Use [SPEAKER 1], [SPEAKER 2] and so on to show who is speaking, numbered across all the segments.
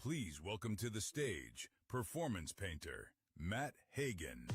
[SPEAKER 1] Please welcome to the stage performance painter Matt Hagen.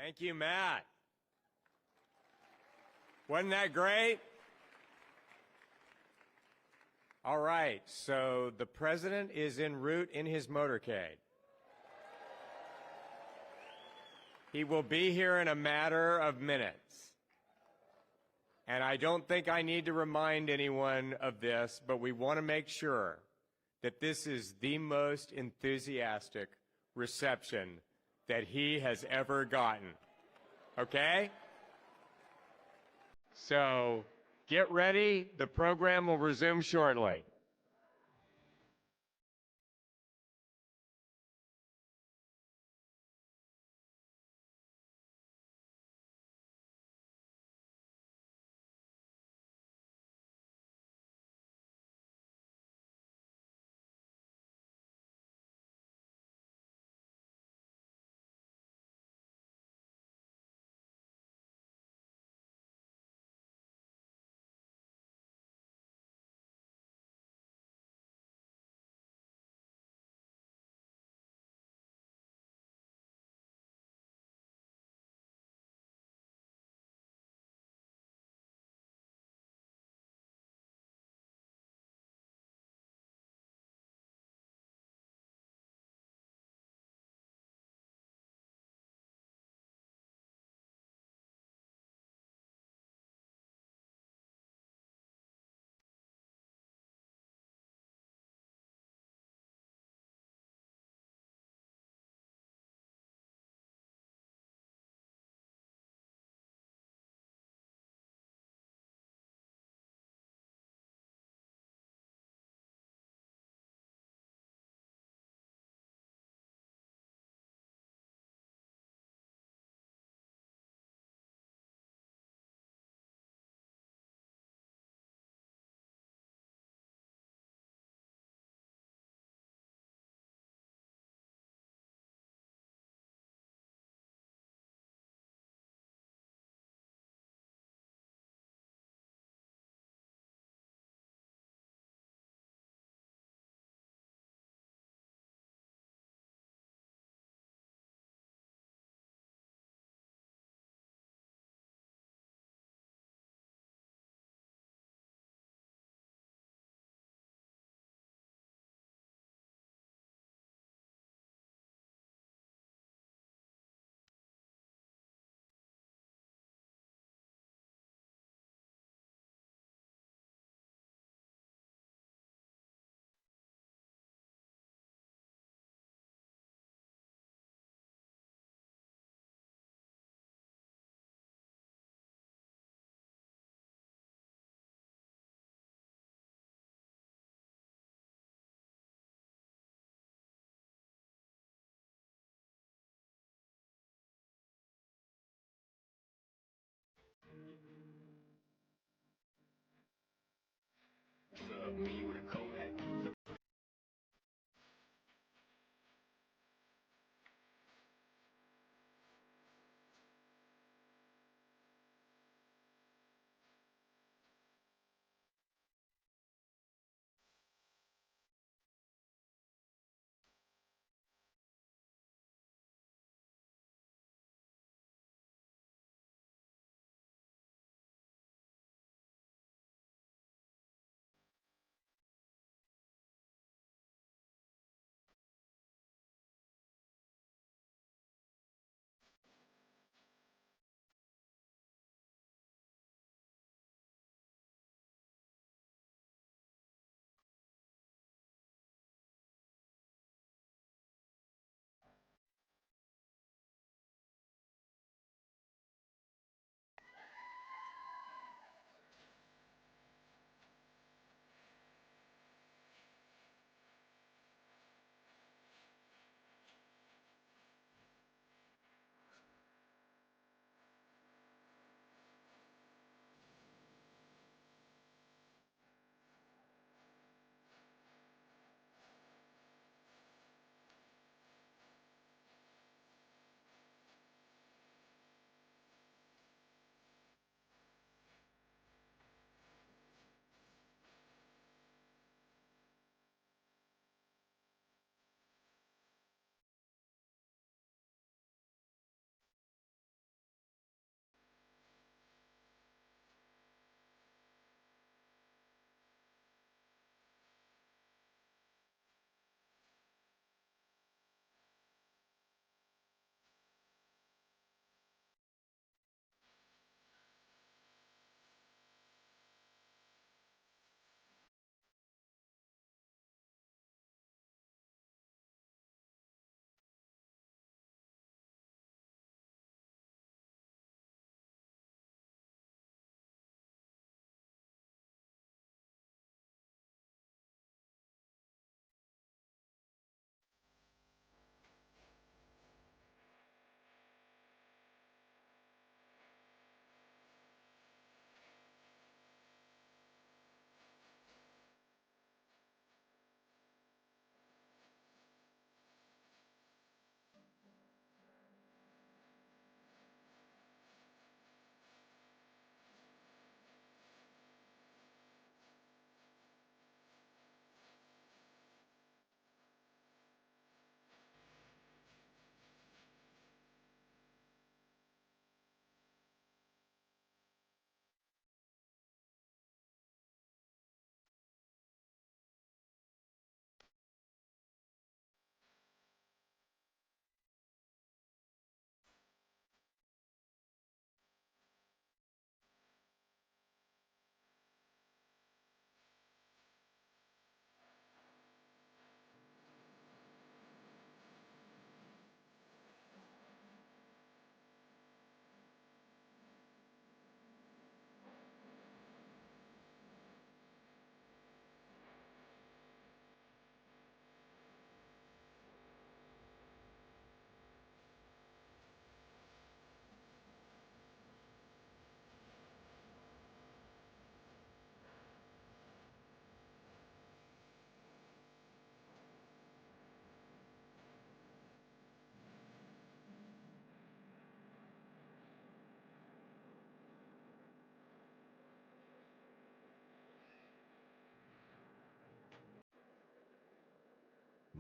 [SPEAKER 2] Thank you, Matt. Wasn't that great? All right, so the president is en route in his motorcade. He will be here in a matter of minutes. And I don't think I need to remind anyone of this, but we want to make sure that this is the most enthusiastic reception that he has ever gotten. Okay? So get ready. The program will resume shortly.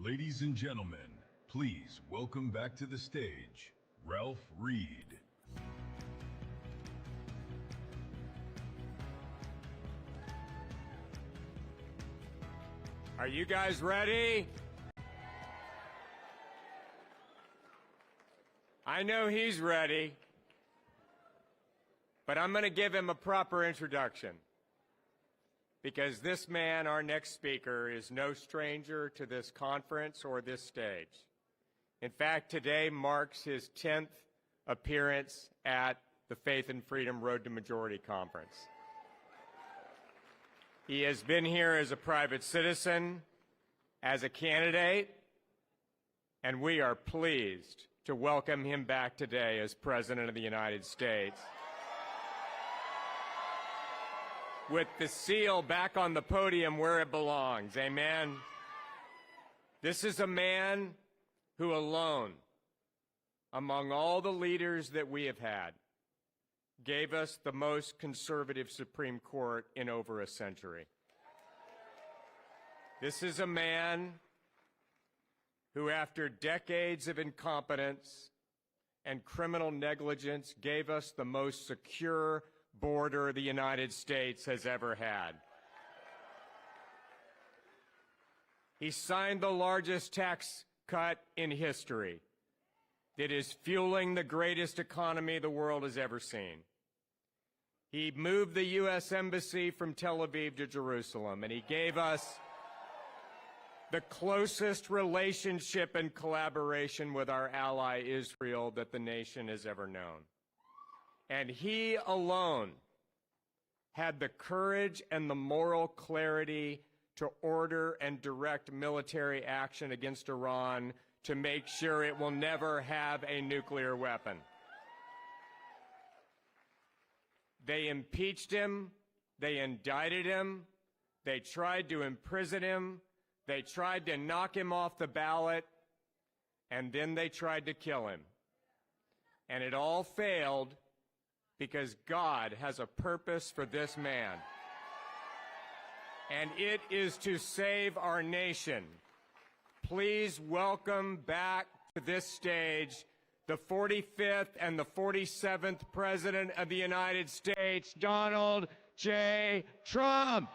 [SPEAKER 1] Ladies and gentlemen, please welcome back to the stage, Ralph Reed.
[SPEAKER 2] Are you guys ready? I know he's ready, but I'm going to give him a proper introduction because this man, our next speaker, is no stranger to this conference or this stage. In fact, today marks his 10th appearance at the Faith and Freedom Road to Majority Conference. He has been here as a private citizen, as a candidate, and we are pleased to welcome him back today as President of the United States. With the seal back on the podium where it belongs, amen? This is a man who alone, among all the leaders that we have had, gave us the most conservative Supreme Court in over a century. This is a man who, after decades of incompetence and criminal negligence, gave us the most secure border the United States has ever had. He signed the largest tax cut in history that is fueling the greatest economy the world has ever seen. He moved the U.S. Embassy from Tel Aviv to Jerusalem, and he gave us the closest relationship and collaboration with our ally Israel that the nation has ever known. And he alone had the courage and the moral clarity to order and direct military action against Iran to make sure it will never have a nuclear weapon. They impeached him, they indicted him, they tried to imprison him, they tried to knock him off the ballot, and then they tried to kill him. And it all failed because God has a purpose for this man. And it is to save our nation. Please welcome back to this stage the 45th and the 47th President of the United States, Donald J. Trump.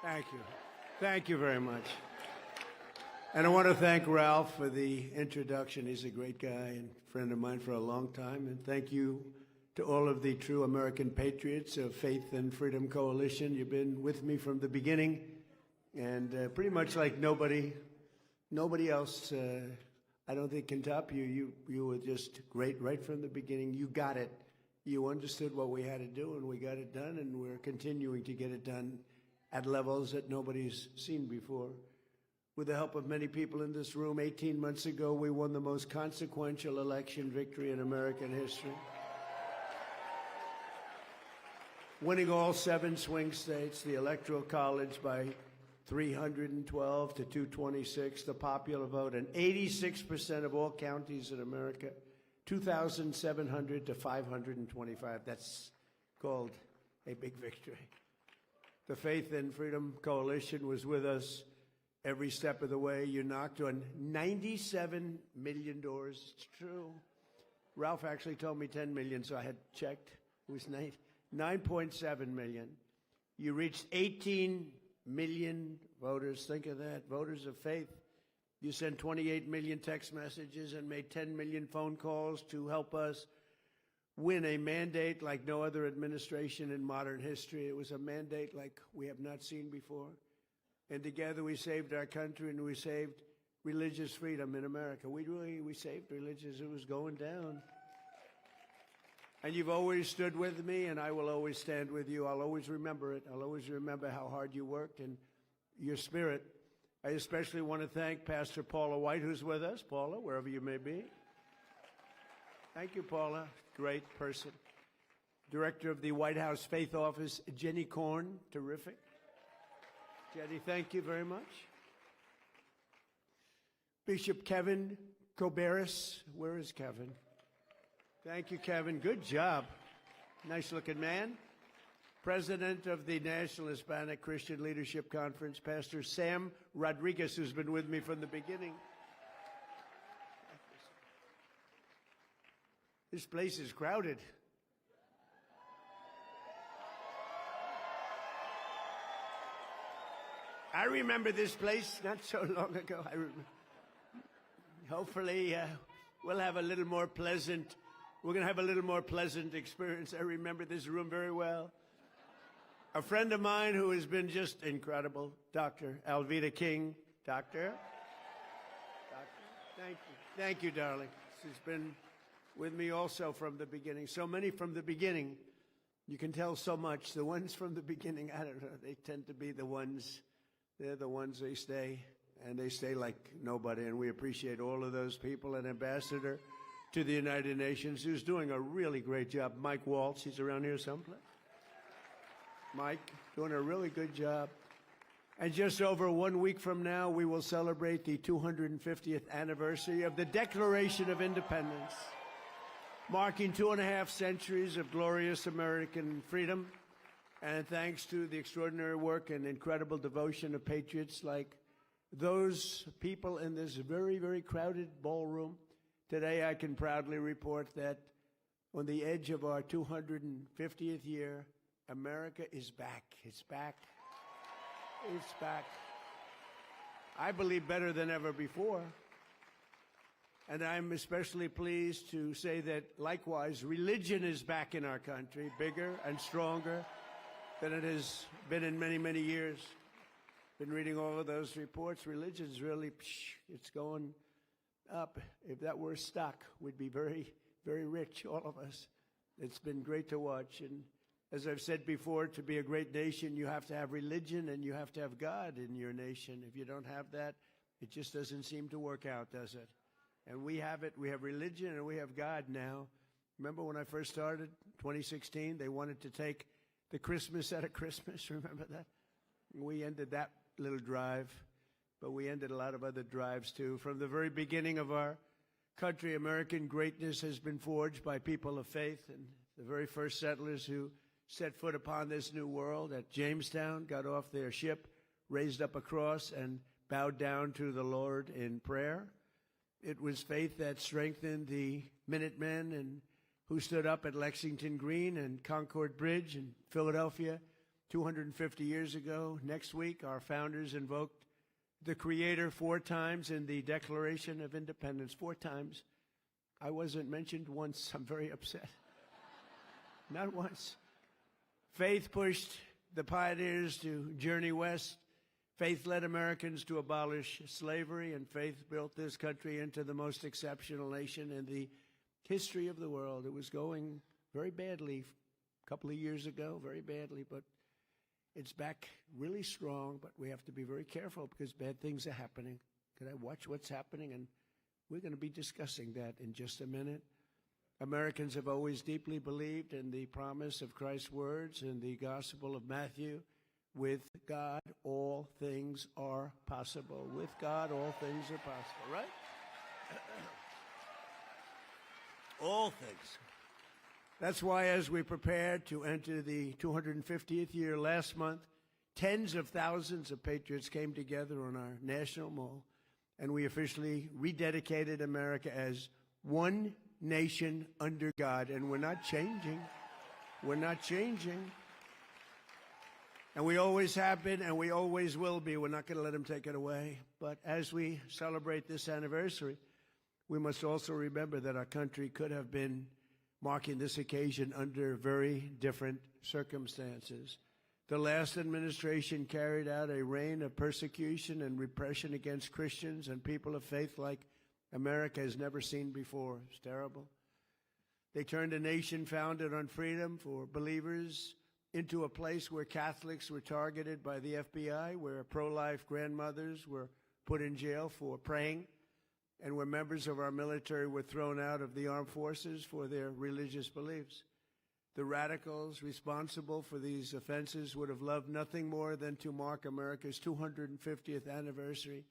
[SPEAKER 3] Thank you. Thank you very much. And I want to thank Ralph for the introduction. He's a great guy and friend of mine for a long time. And thank you to all of the true American patriots of Faith and Freedom Coalition. You've been with me from the beginning, and pretty much like nobody else, I don't think can top you. You were just great right from the beginning. You got it. You understood what we had to do, and we got it done, and we're continuing to get it done at levels that nobody's seen before. With the help of many people in this room, 18 months ago, we won the most consequential election victory in American history. Winning all 7 swing states, the Electoral College by 312 to 226, the popular vote, and 86% of all counties in America, 2,700 to 525. That's called a big victory. The Faith and Freedom Coalition was with us every step of the way. You knocked on 97 million doors. It's true. Ralph actually told me 10 million, so I had checked. It was 9.7 million. You reached 18 million voters. Think of that. Voters of faith. You sent 28 million text messages and made 10 million phone calls to help us win a mandate like no other administration in modern history. It was a mandate like we have not seen before. And together we saved our country, and we saved religious freedom in America. We saved religious. It was going down. And you've always stood with me, and I will always stand with you. I'll always remember it. I'll always remember how hard you worked and your spirit. I especially want to thank Pastor Paula White, who's with us. Paula, wherever you may be. Thank you, Paula. Great person. Director of the White House Faith Office, Jenny Korn. Terrific. Jenny, thank you very much. Bishop Kevin Koberis. Where is Kevin? Thank you, Kevin. Good job. Nice-looking man. President of the National Hispanic Christian Leadership Conference, Pastor Sam Rodriguez, who's been with me from the beginning. This place is crowded. I remember this place not so long ago. Hopefully, we'll have a little more pleasant. We're going to have a little more pleasant experience. I remember this room very well. A friend of mine who has been just incredible, Dr. Alveda King. Doctor, thank you. Thank you, darling. She's been with me also from the beginning. So many from the beginning. You can tell so much. The ones from the beginning, I don't know, they tend to be the ones, they're the ones they stay, and they stay like nobody. And we appreciate all of those people. An ambassador to the United Nations who's doing a really great job. Mike Waltz, he's around here someplace. Mike, doing a really good job. And just over 1 week from now, we will celebrate the 250th anniversary of the Declaration of Independence, marking 2.5 centuries of glorious American freedom. And thanks to the extraordinary work and incredible devotion of patriots like those people in this very, very crowded ballroom, today I can proudly report that on the edge of our 250th year, America is back. It's back. It's back. I believe better than ever before. And I'm especially pleased to say that, likewise, religion is back in our country, bigger and stronger than it has been in many, many years. Been reading all of those reports. Religion's really, it's going up. If that were stock, we'd be very, very rich, all of us. It's been great to watch. And as I've said before, to be a great nation, you have to have religion and you have to have God in your nation. If you don't have that, it just doesn't seem to work out, does it? And we have it. We have religion and we have God now. Remember when I first started, 2016, they wanted to take the Christmas out of Christmas. Remember that? We ended that little drive, but we ended a lot of other drives too. From the very beginning of our country, American greatness has been forged by people of faith, and the very first settlers who set foot upon this new world at Jamestown got off their ship, raised up a cross, and bowed down to the Lord in prayer. It was faith that strengthened the Minutemen and who stood up at Lexington Green and Concord Bridge in Philadelphia 250 years ago. Next week, our founders invoked the Creator 4 times in the Declaration of Independence. 4 times. I wasn't mentioned once. I'm very upset. Not once. Faith pushed the pioneers to journey west. Faith led Americans to abolish slavery, and faith built this country into the most exceptional nation in the history of the world. It was going very badly a couple of years ago, very badly, but it's back really strong. But we have to be very careful because bad things are happening. Can I watch what's happening? And we're going to be discussing that in just a minute. Americans have always deeply believed in the promise of Christ's words in the Gospel of Matthew. With God, all things are possible. With God, all things are possible, right? All things. That's why as we prepare to enter the 250th year last month, tens of thousands of patriots came together on our national mall, and we officially rededicated America as one nation under God. And we're not changing. We're not changing. And we always have been, and we always will be. We're not going to let them take it away. But as we celebrate this anniversary, we must also remember that our country could have been marking this occasion under very different circumstances. The last administration carried out a reign of persecution and repression against Christians and people of faith like America has never seen before. It's terrible. They turned a nation founded on freedom for believers into a place where Catholics were targeted by the FBI, where pro-life grandmothers were put in jail for praying, and where members of our military were thrown out of the armed forces for their religious beliefs. The radicals responsible for these offenses would have loved nothing more than to mark America's 250th anniversary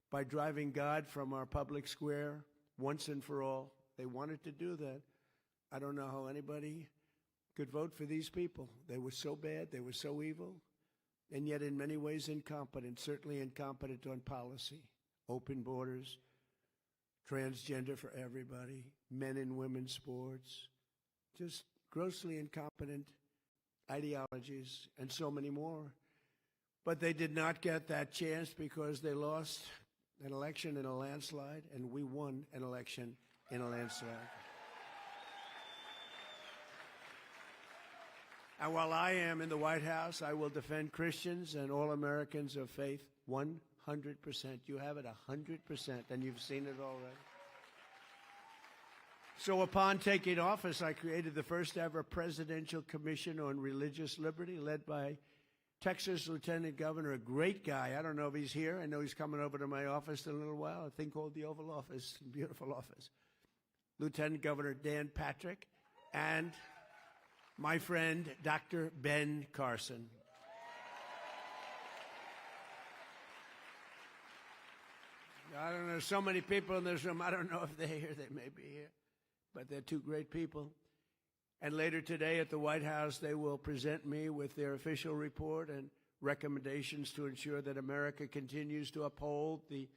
[SPEAKER 3] by driving God from our public square once and for all. They wanted to do that. I don't know how anybody could vote for these people. They were so bad, they were so evil, and yet in many ways incompetent, certainly incompetent on policy, open borders, transgender for everybody, men and women's sports, just grossly incompetent ideologies, and so many more. But they did not get that chance because they lost an election in a landslide, and we won an election in a landslide. And while I am in the White House, I will defend Christians and all Americans of faith 100%. You have it 100%, and you've seen it already. So upon taking office, I created the first ever Presidential Commission on Religious Liberty, led by Texas Lieutenant Governor, a great guy. I don't know if he's here. I know he's coming over to my office in a little while, a thing called the Oval Office, beautiful office. Lieutenant Governor Dan Patrick, and my friend, Dr. Ben Carson. I don't know, so many people in this room, I don't know if they're here, they may be here, but they're two great people. And later today at the White House, they will present me with their official report and recommendations to ensure that America continues to uphold the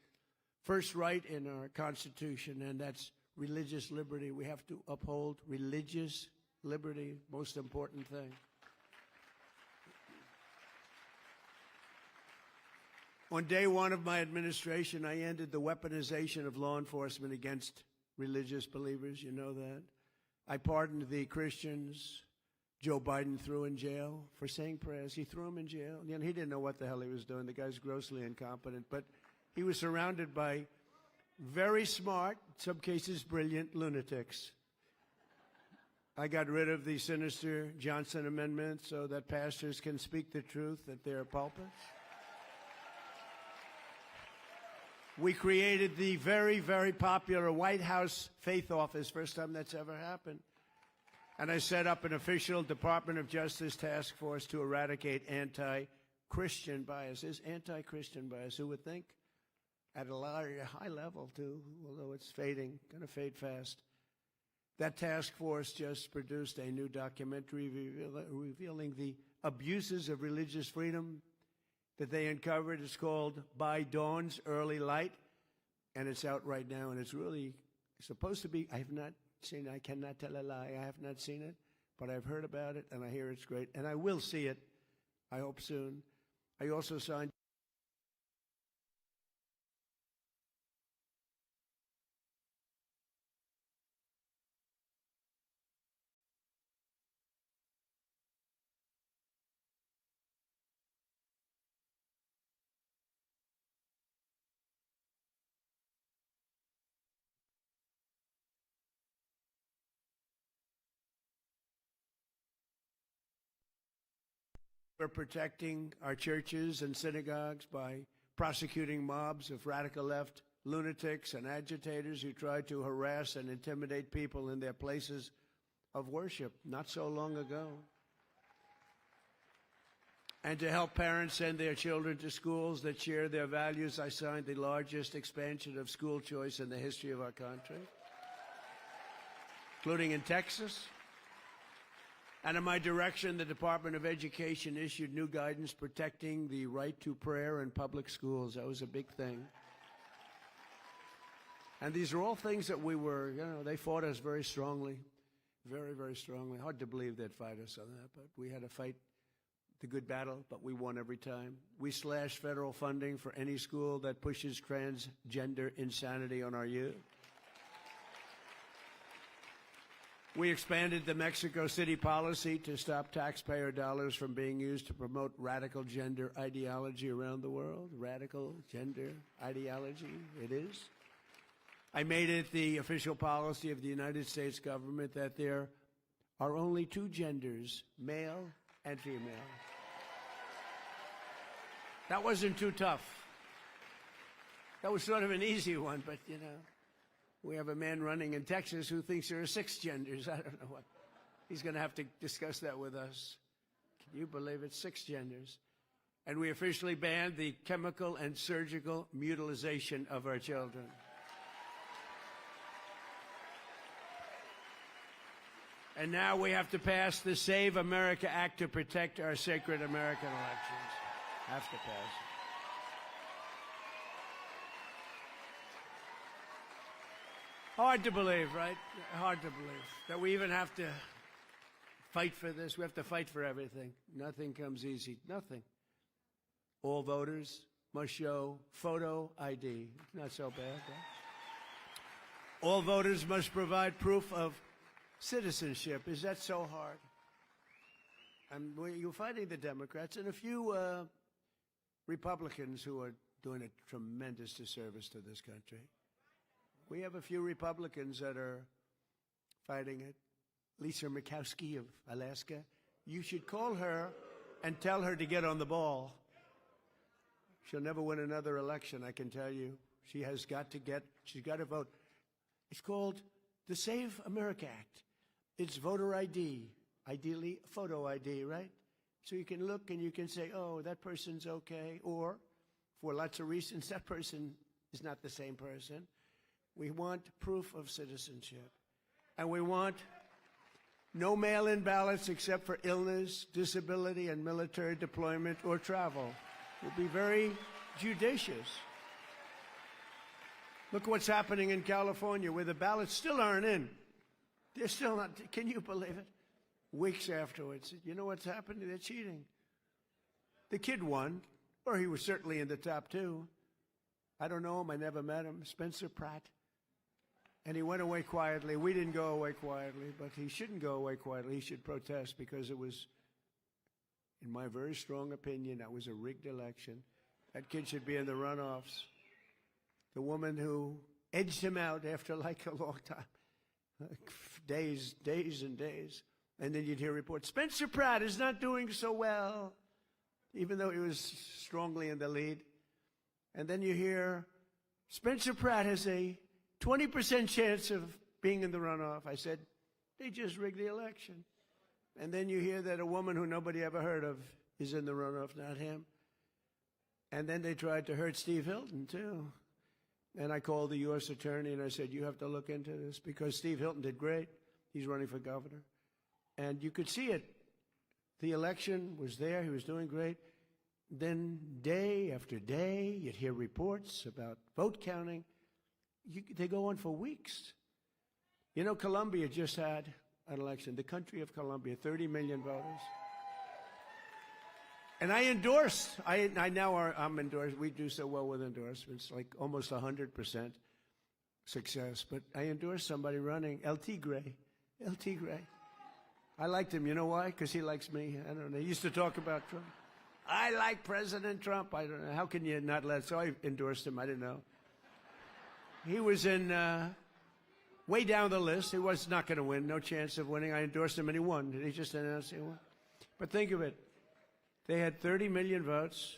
[SPEAKER 3] first right in our Constitution, and that's religious liberty. We have to uphold religious liberty, most important thing. On day one of my administration, I ended the weaponization of law enforcement against religious believers. You know that. I pardoned the Christians Joe Biden threw in jail for saying prayers. He threw them in jail. You know, he didn't know what the hell he was doing. The guy's grossly incompetent. But he was surrounded by very smart, in some cases brilliant, lunatics. I got rid of the sinister Johnson Amendment so that pastors can speak the truth at their pulpits. We created the very, very popular White House Faith Office, first time that's ever happened. And I set up an official Department of Justice task force to eradicate anti-Christian biases. Anti-Christian bias, who would think? At a high level, too, although it's fading, going to fade fast. That task force just produced a new documentary revealing the abuses of religious freedom that they uncovered. It's called By Dawn's Early Light, and it's out right now, and it's really supposed to be, I have not seen it, I cannot tell a lie, I have not seen it, but I've heard about it, and I hear it's great, and I will see it. I hope soon. I also signed for protecting our churches and synagogues by prosecuting mobs of radical left lunatics and agitators who tried to harass and intimidate people in their places of worship not so long ago. And to help parents send their children to schools that share their values, I signed the largest expansion of school choice in the history of our country, including in Texas. And in my direction, the Department of Education issued new guidance protecting the right to prayer in public schools. That was a big thing. And these are all things that we were, they fought us very strongly, very, very strongly. Hard to believe they'd fight us on that, but we had to fight the good battle, but we won every time. We slashed federal funding for any school that pushes transgender insanity on our youth. We expanded the Mexico City policy to stop taxpayer dollars from being used to promote radical gender ideology around the world. Radical gender ideology, it is. I made it the official policy of the United States government that there are only two genders, male and female. That wasn't too tough. That was sort of an easy one, but we have a man running in Texas who thinks there are 6 genders. I don't know what. He's going to have to discuss that with us. Can you believe it? 6 genders. And we officially banned the chemical and surgical mutilization of our children. And now we have to pass the Save America Act to protect our sacred American elections. Have to pass it. Hard to believe, right? Hard to believe that we even have to fight for this. We have to fight for everything. Nothing comes easy. Nothing. All voters must show photo ID. Not so bad, right? All voters must provide proof of citizenship. Is that so hard? And you're fighting the Democrats and a few Republicans who are doing a tremendous disservice to this country. We have a few Republicans that are fighting it. Lisa Murkowski of Alaska. You should call her and tell her to get on the ball. She'll never win another election, I can tell you. She's got to vote. It's called the Save America Act. It's voter ID, ideally photo ID, right? So you can look and you can say, oh, that person's okay. Or, for lots of reasons, that person is not the same person. We want proof of citizenship. And we want no mail-in ballots except for illness, disability, and military deployment or travel. We'll be very judicious. Look what's happening in California where the ballots still aren't in. They're still not. Can you believe it? Weeks afterwards. You know what's happening? They're cheating. The kid won, or he was certainly in the top 2. I don't know him. I never met him. Spencer Pratt. And he went away quietly. We didn't go away quietly, but he shouldn't go away quietly. He should protest because it was, in my very strong opinion, that was a rigged election. That kid should be in the runoffs. The woman who edged him out after like a long time, days and days. And then you'd hear reports, Spencer Pratt is not doing so well, even though he was strongly in the lead. And then you hear, Spencer Pratt has a 20% chance of being in the runoff. I said, they just rigged the election. And then you hear that a woman who nobody ever heard of is in the runoff, not him. And then they tried to hurt Steve Hilton, too. And I called the U.S. attorney and I said, you have to look into this because Steve Hilton did great. He's running for governor. And you could see it. The election was there. He was doing great. Then day after day, you'd hear reports about vote counting. They go on for weeks. You know, Colombia just had an election. The country of Colombia, 30 million voters. And I endorse. I'm endorsed. We do so well with endorsements, like almost 100% success. But I endorse somebody running, El Tigre. El Tigre. I liked him. You know why? Because he likes me. I don't know. He used to talk about Trump. I like President Trump. I don't know. How can you not let? So I endorsed him. I didn't know. He was in way down the list. He was not going to win. No chance of winning. I endorsed him and he won. He just announced he won. But think of it. They had 30 million votes.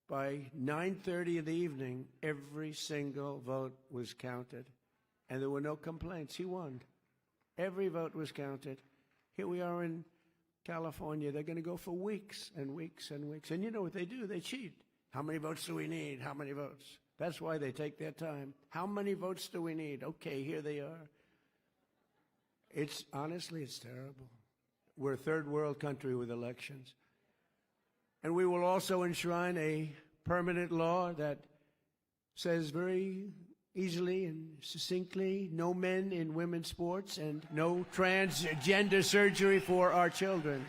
[SPEAKER 3] By 9:30 in the evening, every single vote was counted. And there were no complaints. He won. Every vote was counted. Here we are in California. They're going to go for weeks and weeks and weeks. And you know what they do? They cheat. How many votes do we need? How many votes? That's why they take their time. How many votes do we need? Okay, here they are. Honestly, it's terrible. We're a third world country with elections. And we will also enshrine a permanent law that says very easily and succinctly, no men in women's sports and no transgender surgery for our children.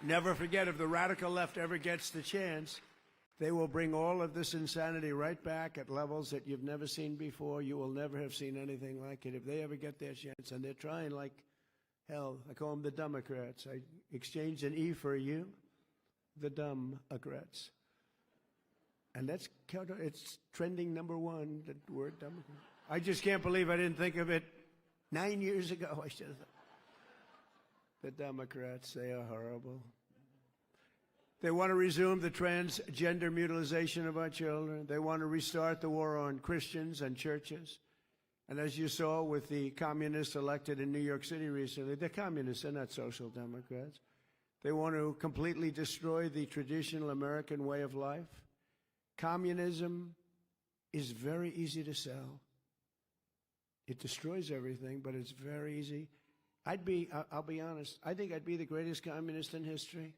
[SPEAKER 3] Never forget, if the radical left ever gets the chance, they will bring all of this insanity right back at levels that you've never seen before. You will never have seen anything like it if they ever get their chance. And they're trying like hell. I call them the Democrats. I exchanged an E for a U. The Democrats. And it's trending number one, the word Democrat. I just can't believe I didn't think of it 9 years ago. I should have thought. The Democrats, they are horrible. They want to resume the transgender mutilization of our children. They want to restart the war on Christians and churches. And as you saw with the communists elected in New York City recently, they're communists, they're not social democrats. They want to completely destroy the traditional American way of life. Communism is very easy to sell. It destroys everything, but it's very easy. I'll be honest, I think I'd be the greatest communist in history.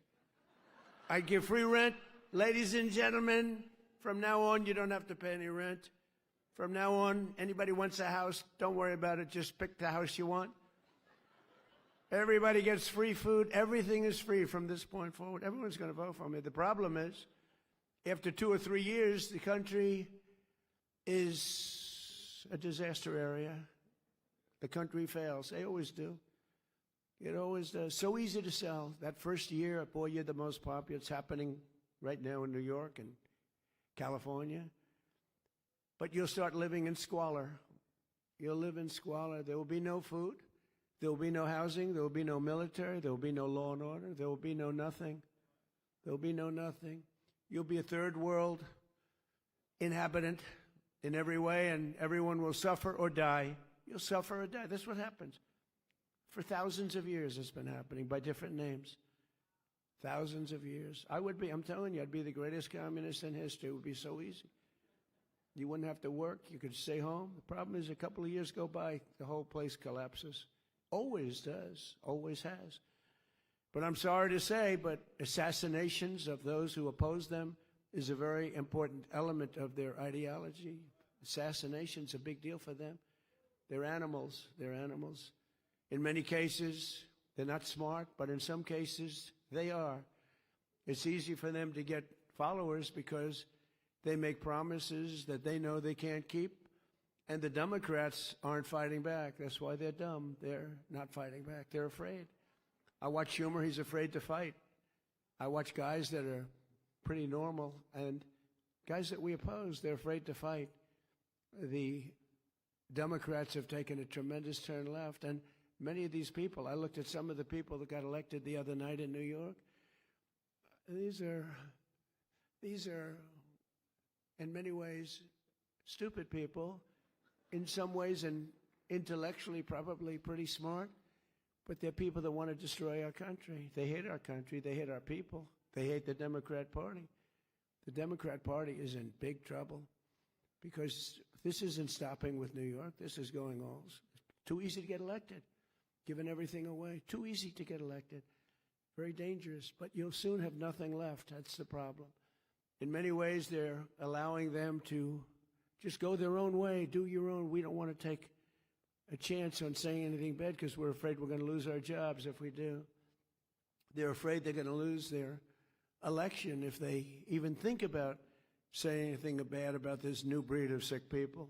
[SPEAKER 3] I'd give free rent. Ladies and gentlemen, from now on, you don't have to pay any rent. From now on, anybody wants a house, don't worry about it. Just pick the house you want. Everybody gets free food. Everything is free from this point forward. Everyone's going to vote for me. The problem is, after 2 or 3 years, the country is a disaster area. The country fails. They always do. It always does. So easy to sell. That first year, boy, you're the most popular. It's happening right now in New York and California. But you'll start living in squalor. You'll live in squalor. There will be no food. There will be no housing. There will be no military. There will be no law and order. There will be no nothing. There will be no nothing. You'll be a third world inhabitant in every way, and everyone will suffer or die. You'll suffer or die. That's what happens. For thousands of years it's been happening by different names. Thousands of years. I'm telling you, I'd be the greatest communist in history. It would be so easy. You wouldn't have to work. You could stay home. The problem is a couple of years go by, the whole place collapses. Always does. Always has. But I'm sorry to say, but assassinations of those who oppose them is a very important element of their ideology. Assassination's a big deal for them. They're animals. They're animals. In many cases, they're not smart, but in some cases, they are. It's easy for them to get followers because they make promises that they know they can't keep, and the Democrats aren't fighting back. That's why they're dumb. They're not fighting back. They're afraid. I watch Schumer. He's afraid to fight. I watch guys that are pretty normal, and guys that we oppose, they're afraid to fight. The Democrats have taken a tremendous turn left, and many of these people, I looked at some of the people that got elected the other night in New York. These are, in many ways, stupid people. In some ways, and intellectually, probably pretty smart. But they're people that want to destroy our country. They hate our country. They hate our people. They hate the Democrat Party. The Democrat Party is in big trouble because this isn't stopping with New York. This is going on. Too easy to get elected. Giving everything away. Too easy to get elected. Very dangerous. But you'll soon have nothing left. That's the problem. In many ways, they're allowing them to just go their own way, do your own. We don't want to take a chance on saying anything bad because we're afraid we're going to lose our jobs if we do. They're afraid they're going to lose their election if they even think about saying anything bad about this new breed of sick people.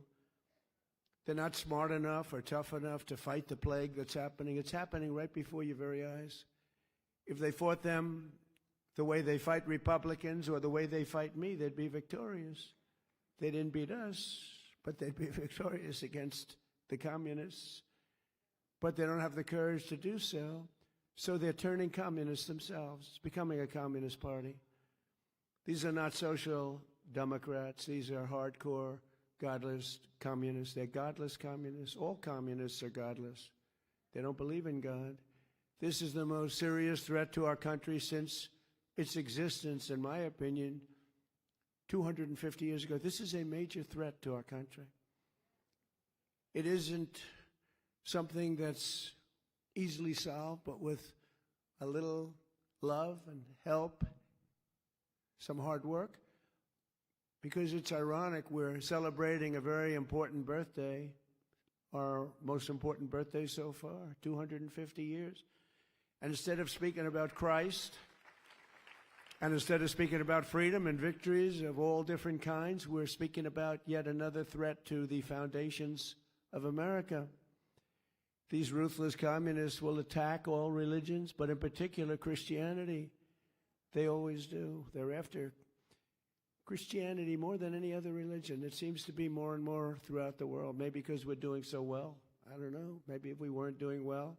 [SPEAKER 3] They're not smart enough or tough enough to fight the plague that's happening. It's happening right before your very eyes. If they fought them the way they fight Republicans or the way they fight me, they'd be victorious. They didn't beat us, but they'd be victorious against the communists. But they don't have the courage to do so, so they're turning communists themselves. It's becoming a communist party. These are not social democrats. These are hardcore, godless communists. They're godless communists. All communists are godless. They don't believe in God. This is the most serious threat to our country since its existence, in my opinion, 250 years ago. This is a major threat to our country. It isn't something that's easily solved, but with a little love and help, some hard work. Because it's ironic, we're celebrating a very important birthday, our most important birthday so far, 250 years. And instead of speaking about Christ, and instead of speaking about freedom and victories of all different kinds, we're speaking about yet another threat to the foundations of America. These ruthless communists will attack all religions, but in particular Christianity. They always do. They're after Christianity more than any other religion. It seems to be more and more throughout the world, maybe because we're doing so well. I don't know. Maybe if we weren't doing well.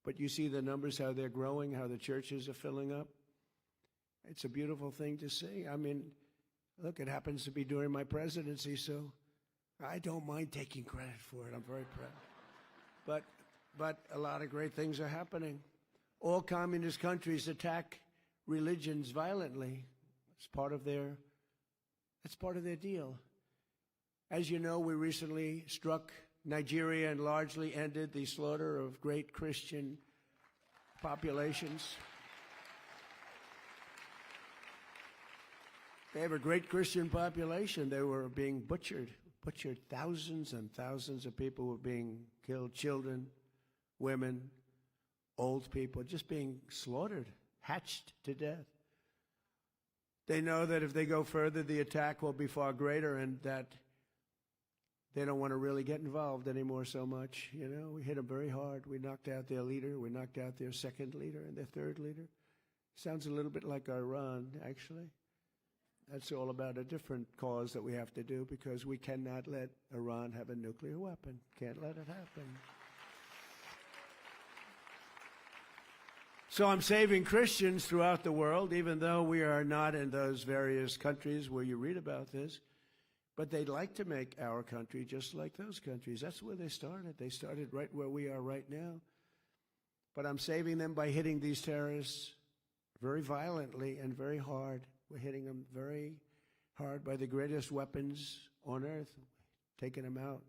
[SPEAKER 3] But you see the numbers, how they're growing, how the churches are filling up. It's a beautiful thing to see. I mean, look, it happens to be during my presidency, so I don't mind taking credit for it. I'm very proud. But a lot of great things are happening. All communist countries attack religions violently. It's part of their deal. As you know, we recently struck Nigeria and largely ended the slaughter of great Christian populations. They have a great Christian population. They were being butchered. Thousands and thousands of people were being killed. Children, women, old people, just being slaughtered, hatched to death. They know that if they go further, the attack will be far greater, and that they don't want to really get involved anymore so much. You know, we hit them very hard. We knocked out their leader. We knocked out their second leader and their third leader. Sounds a little bit like Iran, actually. That's all about a different cause that we have to do, because we cannot let Iran have a nuclear weapon. Can't let it happen. So I'm saving Christians throughout the world, even though we are not in those various countries where you read about this. But they'd like to make our country just like those countries. That's where they started. They started right where we are right now. But I'm saving them by hitting these terrorists very violently and very hard. We're hitting them very hard by the greatest weapons on earth, taking them out.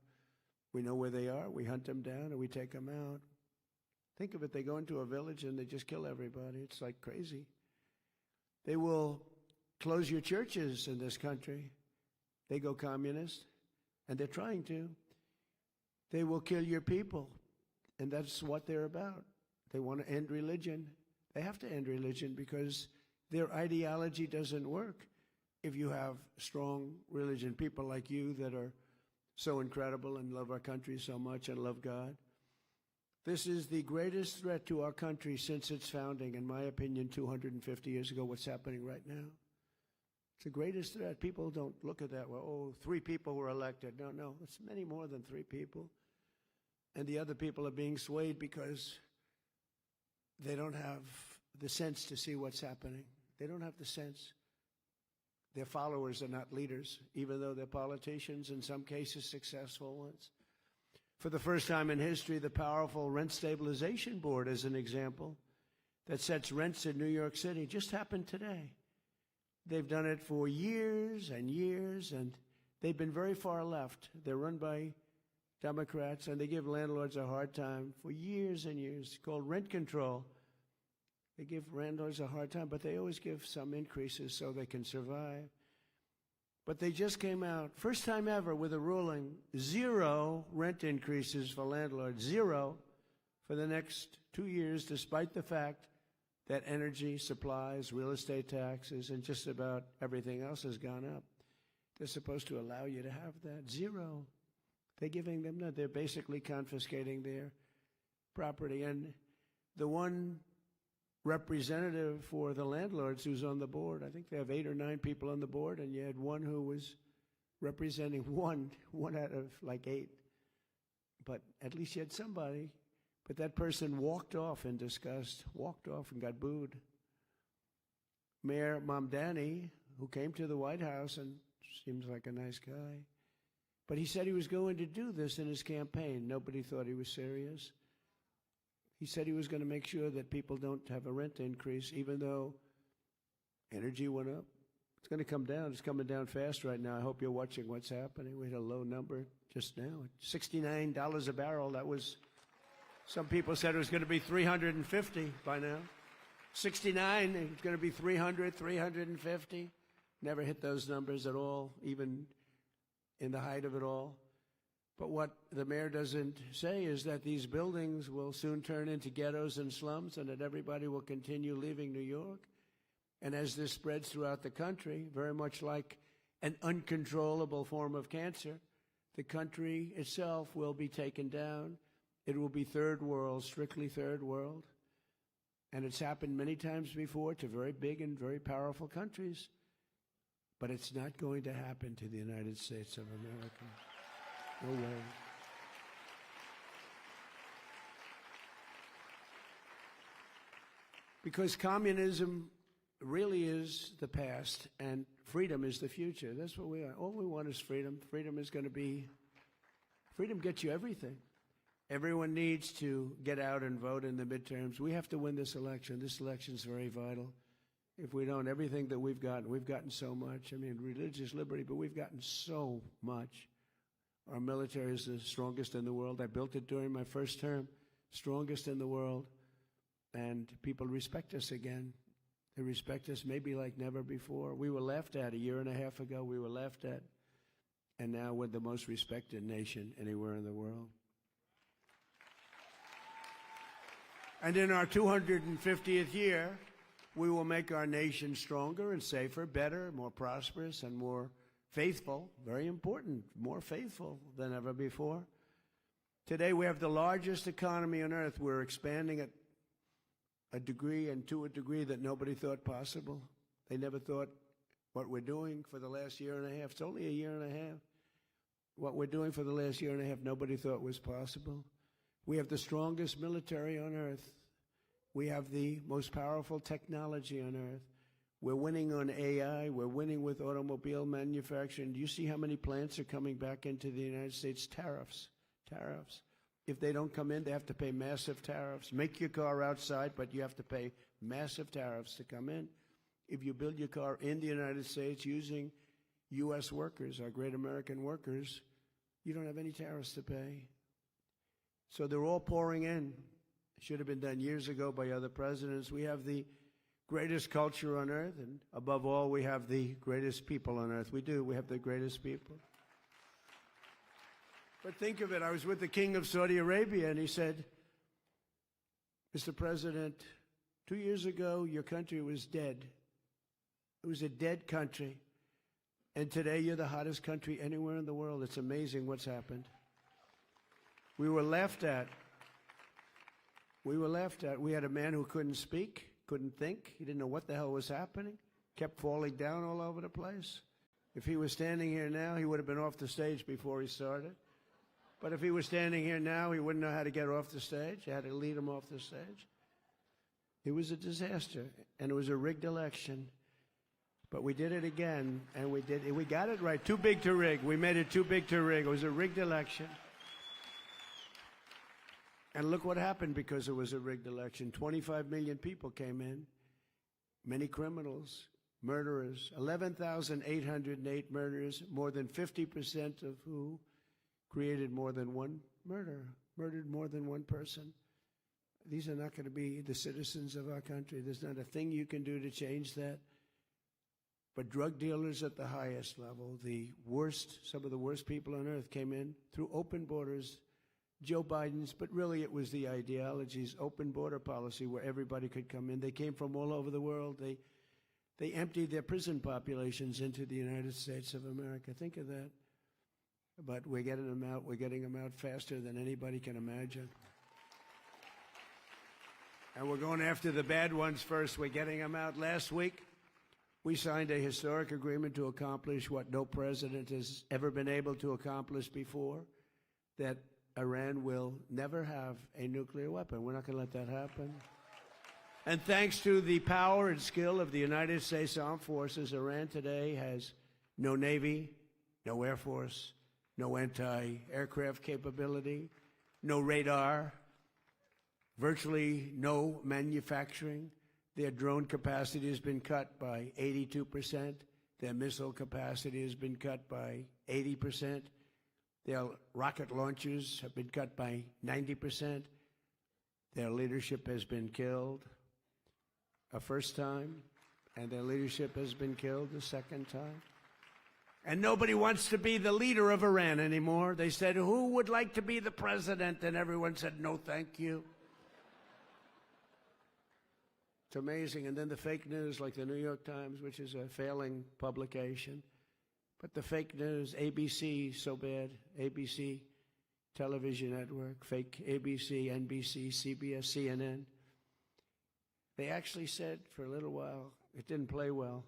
[SPEAKER 3] We know where they are. We hunt them down and we take them out. Think of it. They go into a village and they just kill everybody. It's like crazy. They will close your churches in this country. They go communist, and they're trying to. They will kill your people, and that's what they're about. They want to end religion. They have to end religion because their ideology doesn't work if you have strong religion, people like you that are so incredible and love our country so much and love God. This is the greatest threat to our country since its founding, in my opinion, 250 years ago, what's happening right now. It's the greatest threat. People don't look at that, well, oh, 3 people were elected. No, it's many more than 3 people. And the other people are being swayed because they don't have the sense to see what's happening. They don't have the sense. Their followers are not leaders, even though they're politicians, in some cases successful ones. For the first time in history, the powerful Rent Stabilization Board, as an example, that sets rents in New York City, just happened today. They've done it for years and years, and they've been very far left. They're run by Democrats, and they give landlords a hard time for years and years. It's called rent control. They give landlords a hard time, but they always give some increases so they can survive. But they just came out, first time ever, with a ruling, 0 rent increases for landlords, 0 for the next 2 years, despite the fact that energy, supplies, real estate taxes, and just about everything else has gone up. They're supposed to allow you to have that. Zero. They're giving them that. They're basically confiscating their property. And the one representative for the landlords who's on the board, I think they have 8 or 9 people on the board, and you had one who was representing one out of like 8. But at least you had somebody. But that person walked off in disgust, walked off and got booed. Mayor Mamdani, who came to the White House and seems like a nice guy, but he said he was going to do this in his campaign. Nobody thought he was serious. He said he was going to make sure that people don't have a rent increase, even though energy went up. It's going to come down. It's coming down fast right now. I hope you're watching what's happening. We had a low number just now, $69 a barrel. That was, some people said it was going to be $350 by now. 69, it's going to be 300, 350. Never hit those numbers at all, even in the height of it all. But what the mayor doesn't say is that these buildings will soon turn into ghettos and slums, and that everybody will continue leaving New York. And as this spreads throughout the country, very much like an uncontrollable form of cancer, the country itself will be taken down. It will be third world, strictly third world. And it's happened many times before to very big and very powerful countries. But it's not going to happen to the United States of America. No way. Because communism really is the past and freedom is the future. That's what we are. All we want is freedom. Freedom gets you everything. Everyone needs to get out and vote in the midterms. We have to win this election. This election is very vital. If we don't, everything that we've gotten so much. I mean, religious liberty, but we've gotten so much. Our military is the strongest in the world. I built it during my first term, strongest in the world. And people respect us again. They respect us maybe like never before. We were laughed at a year and a half ago. We were laughed at. And now we're the most respected nation anywhere in the world. And in our 250th year, we will make our nation stronger and safer, better, more prosperous, and more faithful. Very important, more faithful than ever before. Today, we have the largest economy on earth. We're expanding at a degree and to a degree that nobody thought possible. They never thought what we're doing for the last year and a half. It's only a year and a half. What we're doing for the last year and a half, nobody thought was possible. We have the strongest military on earth. We have the most powerful technology on earth. We're winning on AI. We're winning with automobile manufacturing. Do you see how many plants are coming back into the United States? Tariffs. If they don't come in, they have to pay massive tariffs. Make your car outside, but you have to pay massive tariffs to come in. If you build your car in the United States using U.S. workers, our great American workers, you don't have any tariffs to pay. So they're all pouring in. It should have been done years ago by other presidents. We have the greatest culture on earth, and above all, we have the greatest people on earth. We do. We have the greatest people. But think of it. I was with the King of Saudi Arabia, and he said, Mr. President, 2 years ago, your country was dead. It was a dead country. And today, you're the hottest country anywhere in the world. It's amazing what's happened. We were laughed at. We had a man who couldn't speak, couldn't think. He didn't know what the hell was happening. Kept falling down all over the place. If he was standing here now, he would have been off the stage before he started. But if he was standing here now, he wouldn't know how to get off the stage. You had to lead him off the stage. It was a disaster, and it was a rigged election. But we did it again, and we got it right. Too big to rig. We made it too big to rig. It was a rigged election. And look what happened because it was a rigged election. 25 million people came in, many criminals, murderers, 11,808 murderers, more than 50% of who created more than one murder, murdered more than one person. These are not going to be the citizens of our country. There's not a thing you can do to change that. But drug dealers at the highest level, the worst, some of the worst people on earth came in through open borders. Joe Biden's, but really it was the ideologies, open border policy where everybody could come in. They came from all over the world. They emptied their prison populations into the United States of America. Think of that. But we're getting them out. We're getting them out faster than anybody can imagine. And we're going after the bad ones first. We're getting them out. Last week, we signed a historic agreement to accomplish what no president has ever been able to accomplish before, that Iran will never have a nuclear weapon. We're not going to let that happen. And thanks to the power and skill of the United States Armed Forces, Iran today has no Navy, no Air Force, no anti-aircraft capability, no radar, virtually no manufacturing. Their drone capacity has been cut by 82%. Their missile capacity has been cut by 80%. Their rocket launchers have been cut by 90%. Their leadership has been killed a first time, and their leadership has been killed a second time. And nobody wants to be the leader of Iran anymore. They said, who would like to be the president? And everyone said, no, thank you. It's amazing. And then the fake news, like the New York Times, which is a failing publication. But the fake news, ABC, so bad, ABC television network, fake ABC, NBC, CBS, CNN. They actually said for a little while, it didn't play well,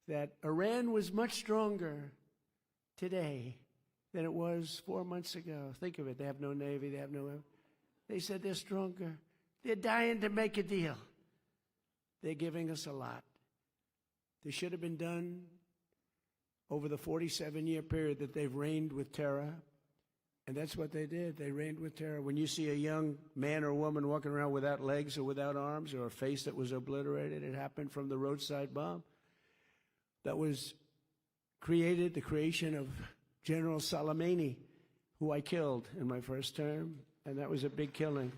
[SPEAKER 3] that Iran was much stronger today than it was 4 months ago. Think of it. They have no Navy. They have no... They said they're stronger. They're dying to make a deal. They're giving us a lot. This should have been done over the 47-year period that they've reigned with terror. And that's what they did. They reigned with terror. When you see a young man or woman walking around without legs or without arms or a face that was obliterated, it happened from the roadside bomb that was created, the creation of General Soleimani, who I killed in my first term, and that was a big killing.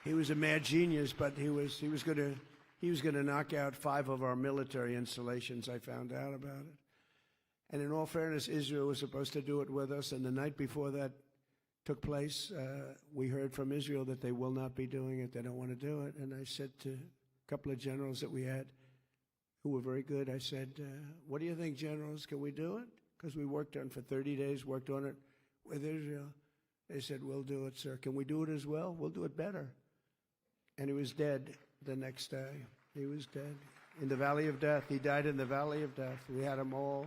[SPEAKER 3] He was a mad genius, but he was going to knock out 5 of our military installations. I found out about it. And in all fairness, Israel was supposed to do it with us, and the night before that took place, we heard from Israel that they will not be doing it. They don't want to do it. And I said to a couple of generals that we had who were very good, I said, what do you think, generals? Can we do it? Because we worked on it for 30 days, worked on it with Israel. They said, we'll do it, sir. Can we do it as well? We'll do it better. And he was dead the next day. He was dead in the valley of death. He died in the valley of death. We had him all.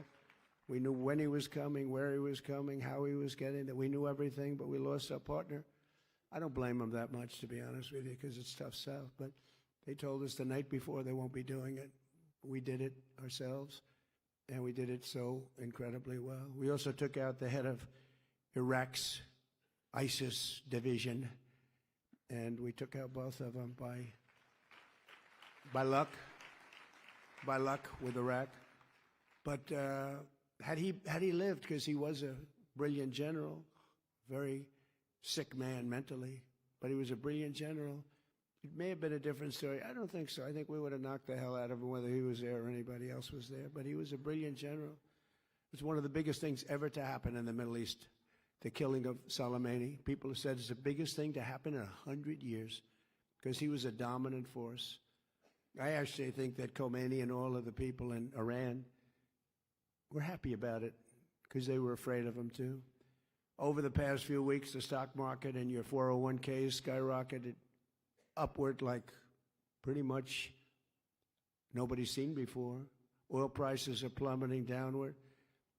[SPEAKER 3] We knew when he was coming, where he was coming, how he was getting there. We knew everything, but we lost our partner. I don't blame them that much, to be honest with you, because it's tough south. But they told us the night before they won't be doing it. We did it ourselves, and we did it so incredibly well. We also took out the head of Iraq's ISIS division, and we took out both of them by luck with Iraq. But had he lived, because he was a brilliant general, very sick man mentally, but he was a brilliant general, it may have been a different story. I don't think so. I think we would have knocked the hell out of him whether he was there or anybody else was there. But he was a brilliant general. It was one of the biggest things ever to happen in the Middle East, the killing of Soleimani. People have said it's the biggest thing to happen in 100 years because he was a dominant force. I actually think that Khomeini and all of the people in Iran were happy about it because they were afraid of him too. Over the past few weeks, the stock market and your 401ks skyrocketed upward like pretty much nobody's seen before. Oil prices are plummeting downward,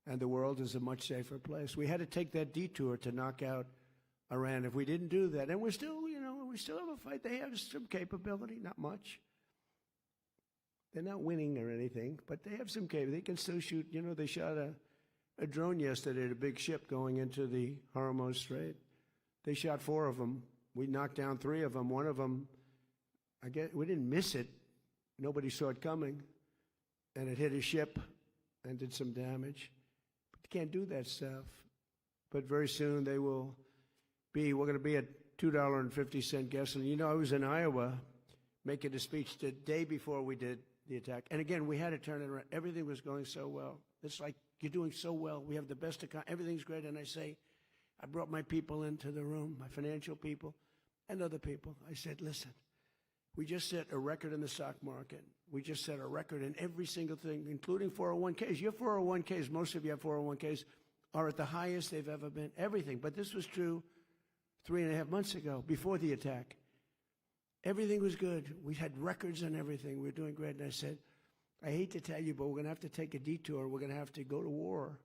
[SPEAKER 3] and the world is a much safer place. We had to take that detour to knock out Iran. If we didn't do that, and we still have a fight. They have some capability, not much. They're not winning or anything, but they have some capability. They can still shoot. They shot a drone yesterday at a big ship going into the Hormuz Strait. They shot 4 of them. We knocked down 3 of them. One of them, I guess, we didn't miss it. Nobody saw it coming. And it hit a ship and did some damage. But you can't do that stuff. But very soon we're going to be at $2.50 gasoline. I was in Iowa making a speech the day before we did the attack. And again, we had to turn it around. Everything was going so well. It's like, you're doing so well. We have the best economy. Everything's great. And I say, I brought my people into the room, my financial people and other people. I said, listen, we just set a record in the stock market. We just set a record in every single thing, including 401ks. Your 401ks, most of you have 401ks, are at the highest they've ever been, everything. But this was true 3.5 months ago, before the attack. Everything was good. We had records and everything. We were doing great. And I said, I hate to tell you, but we're going to have to take a detour. We're going to have to go to war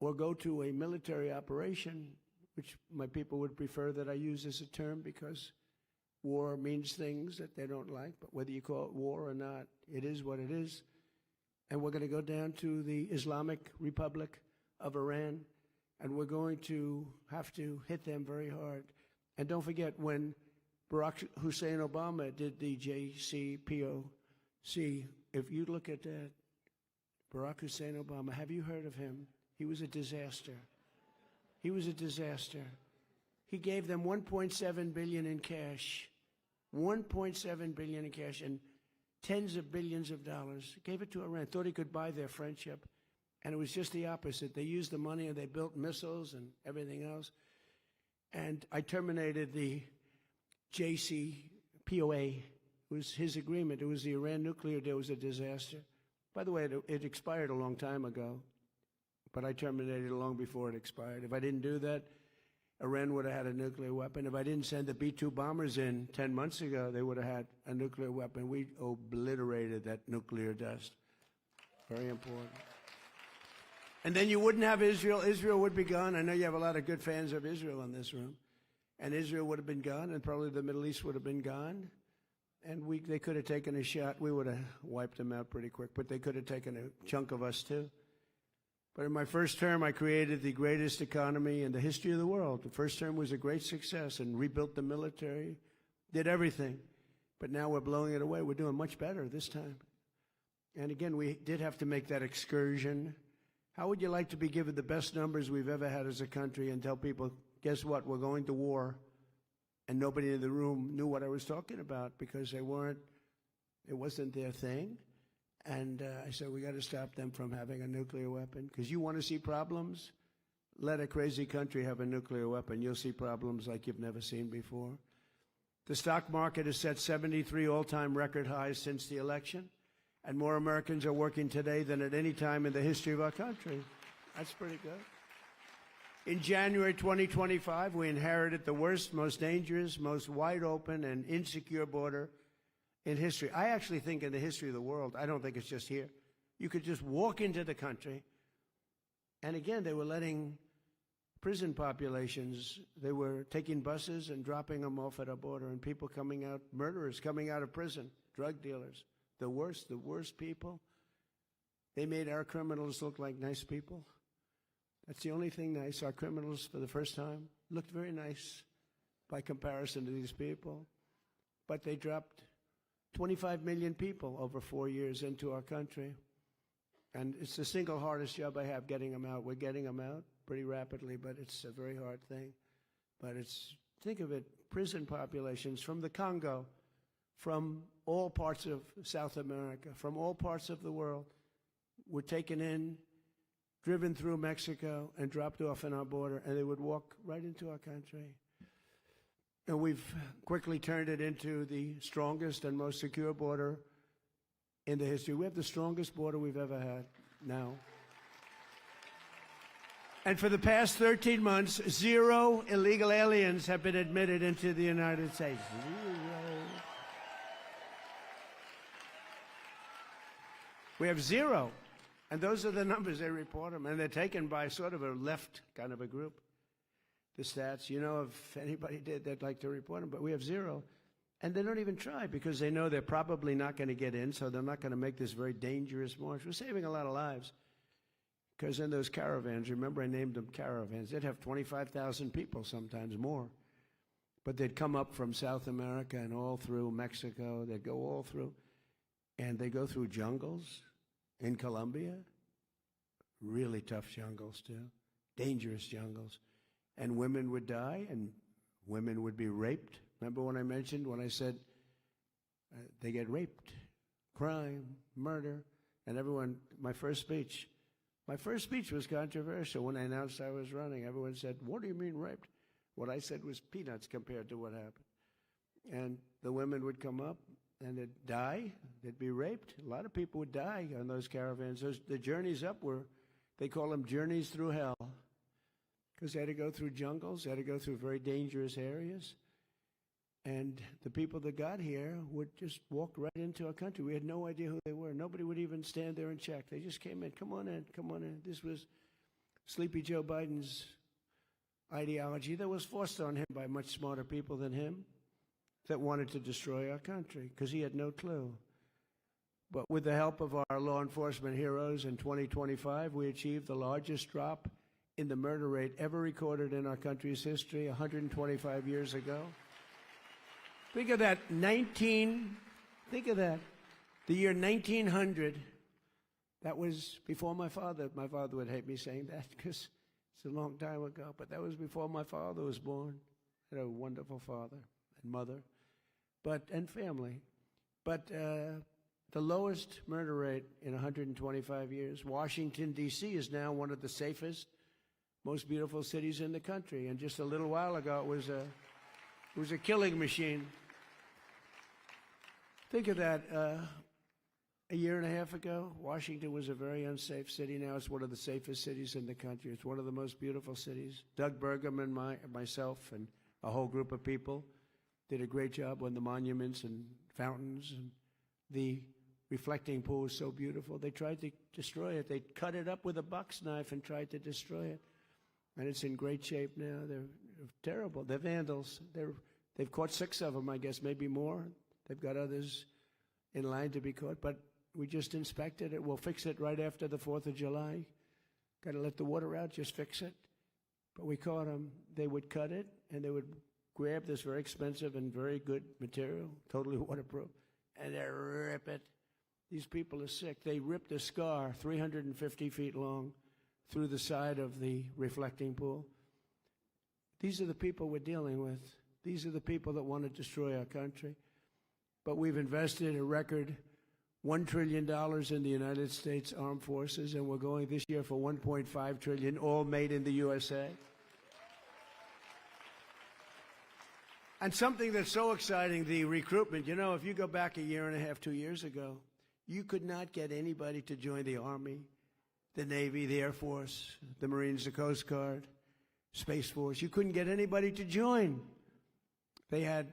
[SPEAKER 3] or go to a military operation, which my people would prefer that I use as a term because war means things that they don't like. But whether you call it war or not, it is what it is. And we're going to go down to the Islamic Republic of Iran, and we're going to have to hit them very hard. And don't forget, when Barack Hussein Obama did the JCPOC, if you look at that, Barack Hussein Obama, have you heard of him? He was a disaster. He was a disaster. He gave them $1.7 billion in cash, $1.7 billion in cash, and tens of billions of dollars. Gave it to Iran. Thought he could buy their friendship, and it was just the opposite. They used the money and they built missiles and everything else. And I terminated the JCPOA. It was his agreement. It was the Iran nuclear deal. It was a disaster. By the way, it expired a long time ago, but I terminated it long before it expired. If I didn't do that, Iran would have had a nuclear weapon. If I didn't send the B-2 bombers in 10 months ago, they would have had a nuclear weapon. We obliterated that nuclear dust. Very important. And then you wouldn't have Israel. Israel would be gone. I know you have a lot of good fans of Israel in this room. And Israel would have been gone, and probably the Middle East would have been gone. And they could have taken a shot. We would have wiped them out pretty quick, but they could have taken a chunk of us too. But in my first term, I created the greatest economy in the history of the world. The first term was a great success and rebuilt the military, did everything. But now we're blowing it away. We're doing much better this time. And again, we did have to make that excursion. How would you like to be given the best numbers we've ever had as a country and tell people, guess what, we're going to war? And nobody in the room knew what I was talking about because it wasn't their thing. And I said, we got to stop them from having a nuclear weapon. Because you want to see problems? Let a crazy country have a nuclear weapon. You'll see problems like you've never seen before. The stock market has set 73 all-time record highs since the election. And more Americans are working today than at any time in the history of our country. That's pretty good. In January 2025, we inherited the worst, most dangerous, most wide-open and insecure border in history. I actually think in the history of the world, I don't think it's just here. You could just walk into the country, and again, they were letting prison populations, they were taking buses and dropping them off at our border, and people coming out, murderers coming out of prison, drug dealers, the worst people. They made our criminals look like nice people. That's the only thing nice. Our criminals, for the first time, looked very nice by comparison to these people. But they dropped 25 million people over 4 years into our country. And it's the single hardest job I have, getting them out. We're getting them out pretty rapidly, but it's a very hard thing. But think of it, prison populations from the Congo, from all parts of South America, from all parts of the world, were taken in, driven through Mexico, and dropped off in our border, and they would walk right into our country. And we've quickly turned it into the strongest and most secure border in the history. We have the strongest border we've ever had now. And for the past 13 months, 0 illegal aliens have been admitted into the United States. 0. We have 0. And those are the numbers, they report them. And they're taken by sort of a left kind of a group. The stats, if anybody did, they'd like to report them. But we have 0. And they don't even try because they know they're probably not going to get in, so they're not going to make this very dangerous march. We're saving a lot of lives. Because in those caravans, remember I named them caravans, they'd have 25,000 people, sometimes more. But they'd come up from South America and all through Mexico. They'd go all through. And they go through jungles in Colombia. Really tough jungles, too. Dangerous jungles. And women would die, and women would be raped. Remember when I said they get raped, crime, murder, and everyone, my first speech, My first speech was controversial. When I announced I was running, everyone said, "What do you mean raped?" What I said was peanuts compared to what happened. And the women would come up and they'd die. They'd be raped. A lot of people would die on those caravans. The journeys up were, they call them journeys through hell, because they had to go through jungles. They had to go through very dangerous areas. And the people that got here would just walk right into our country. We had no idea who they were. Nobody would even stand there and check. They just came in. Come on in. Come on in. This was Sleepy Joe Biden's ideology that was forced on him by much smarter people than him that wanted to destroy our country because he had no clue. But with the help of our law enforcement heroes in 2025, we achieved the largest drop in the murder rate ever recorded in our country's history 125 years ago. Think of that, think of that. The year 1900, that was before my father. My father would hate me saying that because it's a long time ago, but that was before my father was born. I had a wonderful father and mother, and family. But the lowest murder rate in 125 years. Washington, D.C. is now one of the safest, most beautiful cities in the country. And just a little while ago, it was a killing machine. Think of that. A year and a half ago, Washington was a very unsafe city. Now it's one of the safest cities in the country. It's one of the most beautiful cities. Doug Burgum and myself and a whole group of people did a great job on the monuments and fountains. And the reflecting pool was so beautiful. They tried to destroy it. They cut it up with a box knife and tried to destroy it. And it's in great shape now. They're terrible. They're vandals. They've caught 6 of them, I guess, maybe more. They've got others in line to be caught. But we just inspected it. We'll fix it right after the 4th of July. Got to let the water out, just fix it. But we caught them. They would cut it, and they would grab this very expensive and very good material, totally waterproof, and they rip it. These people are sick. They ripped a scar 350 feet long through the side of the reflecting pool. These are the people we're dealing with. These are the people that want to destroy our country. But we've invested a record $1 trillion in the United States Armed Forces, and we're going this year for $1.5 trillion, all made in the USA. And something that's so exciting, the recruitment. You know, if you go back a year and a half, 2 years ago, you could not get anybody to join the Army, the Navy, the Air Force, the Marines, the Coast Guard, Space Force. You couldn't get anybody to join. They had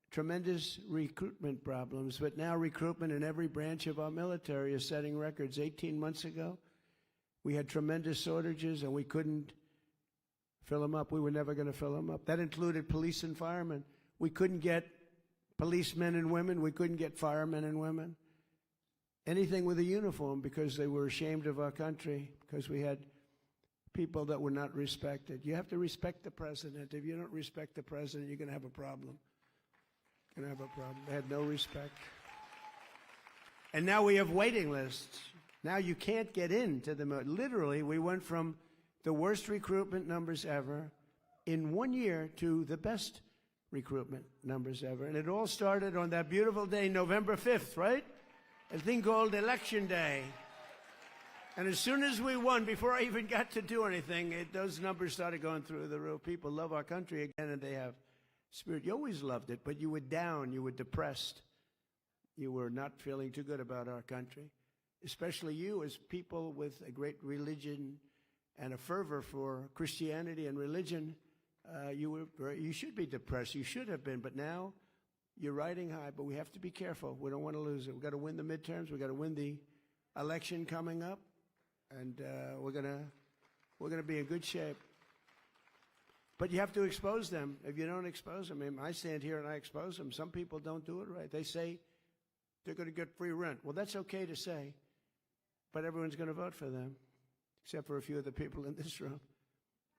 [SPEAKER 3] tremendous recruitment problems, but now recruitment in every branch of our military is setting records. 18 months ago, we had tremendous shortages, and we couldn't fill them up. We were never going to fill them up. That included police and firemen. We couldn't get policemen and women. We couldn't get firemen and women. Anything with a uniform, because they were ashamed of our country, because we had people that were not respected. You have to respect the president. If you don't respect the president, you're going to have a problem. You're going to have a problem. They had no respect. And now we have waiting lists. Now you can't get into the military. Literally, we went from the worst recruitment numbers ever in 1 year to the best recruitment numbers ever. And it all started on that beautiful day, November 5th, right? A thing called Election Day. And as soon as we won, before I even got to do anything, those numbers started going through the roof. People love our country again, and they have spirit. You always loved it, but you were down. You were depressed. You were not feeling too good about our country, especially you as people with a great religion and a fervor for Christianity and religion. You should be depressed. You should have been, but now you're riding high. But we have to be careful. We don't want to lose it. We've got to win the midterms. We've got to win the election coming up, and we're gonna be in good shape. But you have to expose them. If you don't expose them, I mean, I stand here and I expose them. Some people don't do it right. They say they're going to get free rent. Well, that's okay to say, but everyone's going to vote for them, except for a few of the people in this room.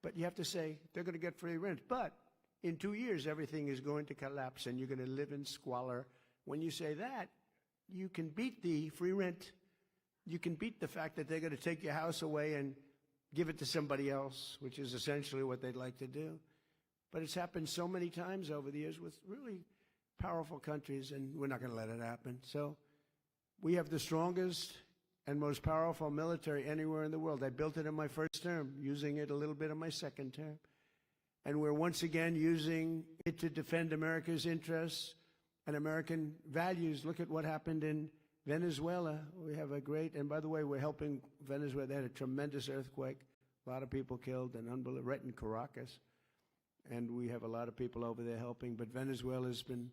[SPEAKER 3] But you have to say they're going to get free rent. But in 2 years, everything is going to collapse, and you're going to live in squalor. When you say that, you can beat the free rent. You can beat the fact that they're going to take your house away and give it to somebody else, which is essentially what they'd like to do. But it's happened so many times over the years with really powerful countries, and we're not going to let it happen. So we have the strongest and most powerful military anywhere in the world. I built it in my first term, using it a little bit in my second term. And we're once again using it to defend America's interests and American values. Look at what happened in Venezuela. We have a great, and by the way, we're helping Venezuela. They had a tremendous earthquake, a lot of people killed, and unbelievable, right in Caracas. And we have a lot of people over there helping, but Venezuela's been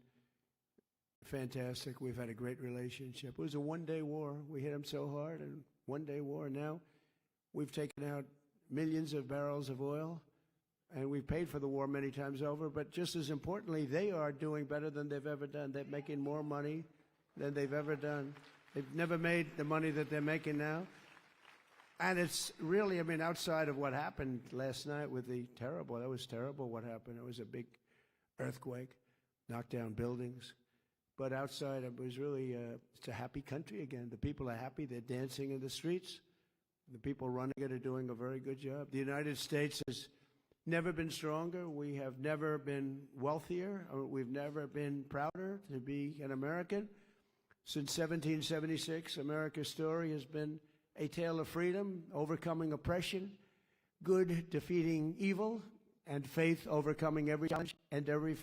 [SPEAKER 3] fantastic. We've had a great relationship. It was a one-day war. We hit them so hard, and one-day war. Now we've taken out millions of barrels of oil, and we've paid for the war many times over. But just as importantly, they are doing better than they've ever done. They're making more money than they've ever done. They've never made the money that they're making now. And it's really, I mean, outside of what happened last night with the terrible, that was terrible what happened. It was a big earthquake, knocked down buildings. But outside, it was really, it's a happy country again. The people are happy. They're dancing in the streets. The people running it are doing a very good job. The United States has never been stronger. We have never been wealthier. We've never been prouder to be an American. Since 1776, America's story has been a tale of freedom, overcoming oppression, good defeating evil, and faith overcoming every challenge and every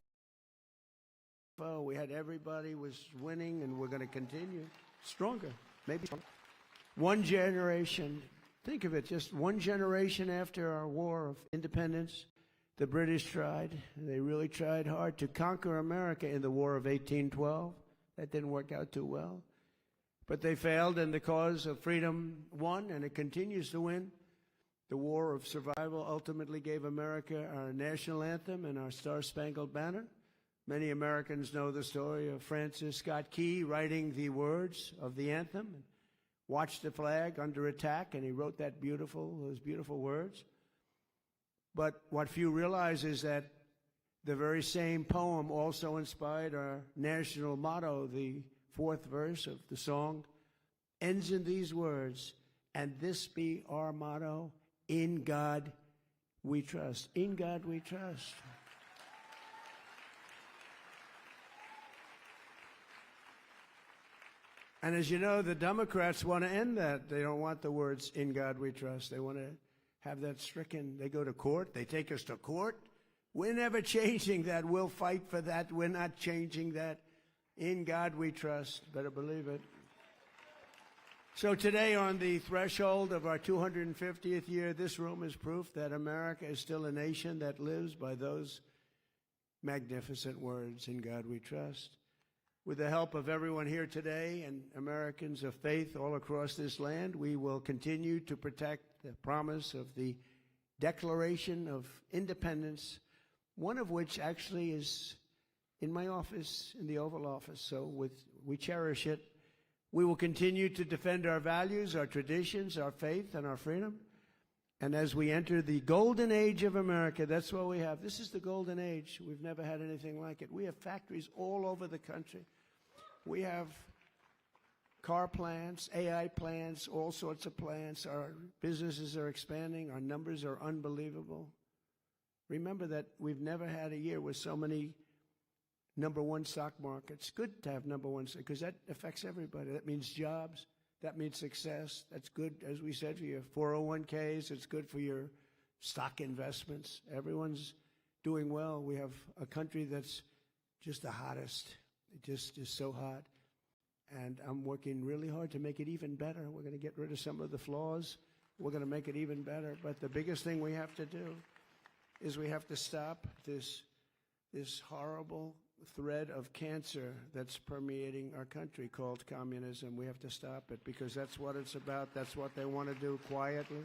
[SPEAKER 3] foe. We had everybody was winning, and we're going to continue stronger, maybe stronger. One generation, think of it, just one generation after our war of independence, the British tried, they really tried hard to conquer America in the War of 1812. That didn't work out too well. But they failed, and the cause of freedom won, and it continues to win. The War of Survival ultimately gave America our national anthem and our Star-Spangled Banner. Many Americans know the story of Francis Scott Key writing the words of the anthem, and watched the flag under attack, and he wrote those beautiful words. But what few realize is that the very same poem also inspired our national motto. The fourth verse of the song ends in these words, and this be our motto, in God we trust. In God we trust. And as you know, the Democrats want to end that. They don't want the words, in God we trust. They want to have that stricken. They go to court. They take us to court. We're never changing that. We'll fight for that. We're not changing that. In God we trust. Better believe it. So today, on the threshold of our 250th year, this room is proof that America is still a nation that lives by those magnificent words, in God we trust. With the help of everyone here today and Americans of faith all across this land, we will continue to protect the promise of the Declaration of Independence, one of which actually is in my office, in the Oval Office. So we cherish it. We will continue to defend our values, our traditions, our faith, and our freedom. And as we enter the golden age of America, that's what we have. This is the golden age. We've never had anything like it. We have factories all over the country. We have car plants, AI plants, all sorts of plants. Our businesses are expanding. Our numbers are unbelievable. Remember that we've never had a year with so many number one stock markets. Good to have number one, because that affects everybody. That means jobs. That means success. That's good, as we said, for your 401ks. It's good for your stock investments. Everyone's doing well. We have a country that's just the hottest. It just is so hot. And I'm working really hard to make it even better. We're going to get rid of some of the flaws. We're going to make it even better. But the biggest thing we have to do is we have to stop this horrible thread of cancer that's permeating our country called communism. We have to stop it, because that's what it's about. That's what they want to do quietly.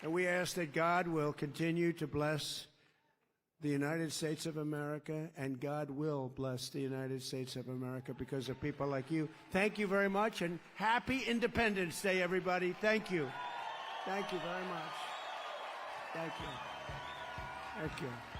[SPEAKER 3] And we ask that God will continue to bless the United States of America, and God will bless the United States of America because of people like you. Thank you very much, and happy Independence Day, everybody. Thank you. Thank you very much. Thank you. Thank you.